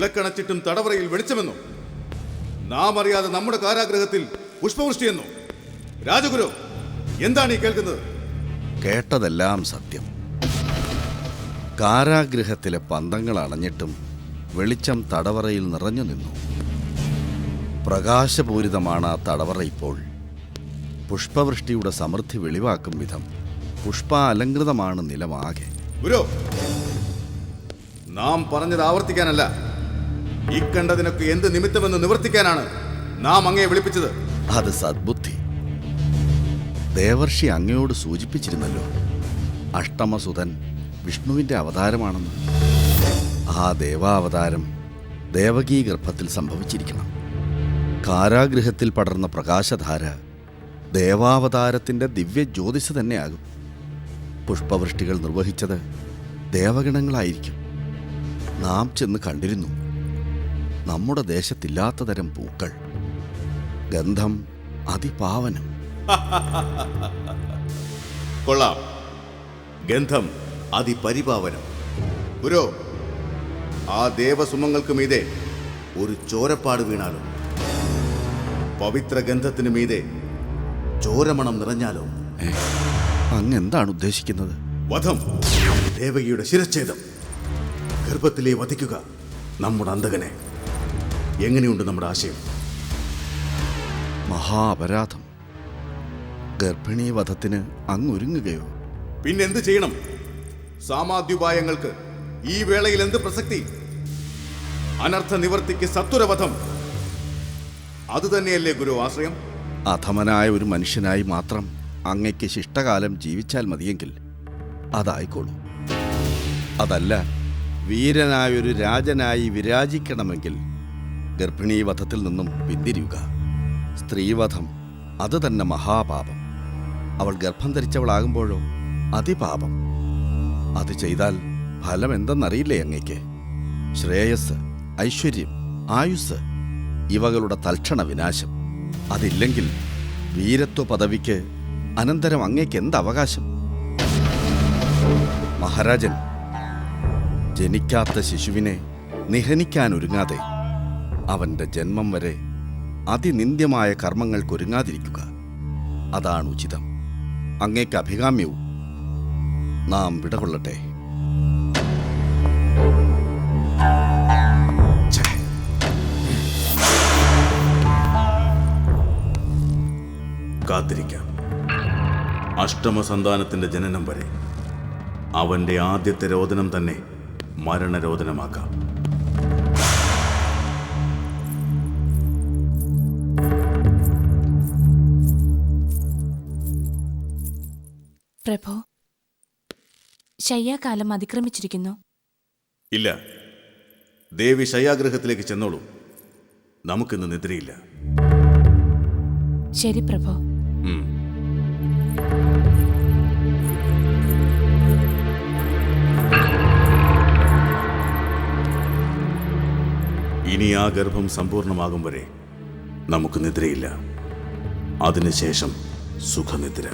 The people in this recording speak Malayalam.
വിളക്കണച്ചിട്ടും തടവറയിൽ വെളിച്ചമെന്നോ? നാം അറിയാതെ നമ്മുടെ കാരാഗ്രഹത്തിൽ പുഷ്പവൃഷ്ടിയെന്നോ? രാജഗുരു, എന്താണ് ഈ കേൾക്കുന്നത്? കേട്ടതെല്ലാം സത്യം. കാരാഗൃഹത്തിലെ പന്തങ്ങൾ അണഞ്ഞിട്ടും വെളിച്ചം തടവറയിൽ നിറഞ്ഞു നിന്നു. പ്രകാശപൂരിതമാണ് ആ തടവറ ഇപ്പോൾ. പുഷ്പവൃഷ്ടിയുടെ സമൃദ്ധി വെളിവാക്കും വിധം പുഷ്പാലങ്കൃതമാണ് നിലമാകെ. ഗുരു, നാം പറഞ്ഞത് ആവർത്തിക്കാനല്ല, ഈ കണ്ടതിനൊക്കെ എന്ത് നിമിത്തമെന്ന് നിവർത്തിക്കാനാണ് നാം അങ്ങയെ വിളിപ്പിച്ചത്. അത് സദ്ബുദ്ധി. ദേവർഷി അങ്ങയോട് സൂചിപ്പിച്ചിരുന്നല്ലോ, അഷ്ടമസുതൻ വിഷ്ണുവിൻ്റെ അവതാരമാണെന്ന്. ആ ദേവാവതാരം ദേവകീ ഗർഭത്തിൽ സംഭവിച്ചിരിക്കണം. കാരാഗൃഹത്തിൽ പടർന്ന പ്രകാശധാര ദേവാവതാരത്തിൻ്റെ ദിവ്യ ജ്യോതിസ് തന്നെയാകും. പുഷ്പവൃഷ്ടികൾ നിർവഹിച്ചത് ദേവഗണങ്ങളായിരിക്കും. നാം ചെന്ന് കണ്ടിരുന്നു. നമ്മുടെ ദേശത്തില്ലാത്ത തരം പൂക്കൾ, ഗന്ധം അതിപാവനം. കൊള്ളാം, ഗന്ധം അതിപരിപാവനം. ഗുരു, ആ ദേവസുമങ്ങൾക്ക് മീതെ ഒരു ചോരപ്പാട് വീണാലോ? പവിത്ര ഗന്ധത്തിന് മീതെ ചോരമണം നിറഞ്ഞാലോ? അങ്ങെന്താണ് ഉദ്ദേശിക്കുന്നത്? വധം, ദേവകിയുടെ ശിരച്ഛേദം, ഗർഭത്തിലെ വധിക്കുക നമ്മുടെ അന്തകനെ. എങ്ങനെയുണ്ട് നമ്മുടെ ആശയം? മഹാ അപരാധം. ഗർഭിണീ വധത്തിന് അങ്ങൊരുങ്ങുകയോ? പിന്നെന്ത് ചെയ്യണം? സാമാദ്യുപായങ്ങൾക്ക് ഈ വേളയിൽ എന്ത് പ്രസക്തി? അനർത്ഥ നിവർത്തിക്ക് സത്വരവധം, അതുതന്നെയല്ലേ ഗുരു ആശ്രയം? അധമനായ ഒരു മനുഷ്യനായി മാത്രം അങ്ങയ്ക്ക് ശിഷ്ടകാലം ജീവിച്ചാൽ മതിയെങ്കിൽ അതായിക്കോളൂ. അതല്ല, വീരനായൊരു രാജനായി വിരാജിക്കണമെങ്കിൽ ഗർഭിണീവധത്തിൽ നിന്നും പിന്തിരിയുക. സ്ത്രീവധം അത് തന്നെ മഹാപാപം. അവൾ ഗർഭം ധരിച്ചവളാകുമ്പോഴോ അതിപാപം. അത് ചെയ്താൽ ഫലം എന്തെന്നറിയില്ലേ അങ്ങയ്ക്ക്? ശ്രേയസ്, ഐശ്വര്യം, ആയുസ് ഇവകളുടെ തൽക്ഷണ വിനാശം. അതില്ലെങ്കിൽ വീരത്വ പദവിക്ക് അനന്തരം അങ്ങയ്ക്ക് എന്തവകാശം? മഹാരാജൻ, ജനിക്കാത്ത ശിശുവിനെ നിഹനിക്കാനൊരുങ്ങാതെ അവൻ്റെ ജന്മം വരെ അതിനിന്ദ്യമായ കർമ്മങ്ങൾക്കൊരുങ്ങാതിരിക്കുക, അതാണ് ഉചിതം. അങ്ങയ്ക്ക് അഭികാമ്യവും. നാം വിടകൊള്ളട്ടെ. കാത്തിരിക്കാം. അഷ്ടമസന്താനത്തിന്റെ ജനനം വരെ അവന്റെ ആദ്യത്തെ രോദനം തന്നെ മരണരോദനമാക്കാം. പ്രഭോ, ശയ്യാകാലം അതിക്രമിച്ചിരിക്കുന്നു. ഇല്ല, ദേവി ശയ്യാഗൃഹത്തിലേക്ക് ചെന്നോളൂ. നമുക്കിന്ന് നിദ്രയില്ല. ശരി പ്രഭോ. ഇനി ആ ഗർഭം സമ്പൂർണ്ണമാകും വരെ നമുക്ക് നിദ്രയില്ല. അതിനുശേഷം സുഖനിദ്ര.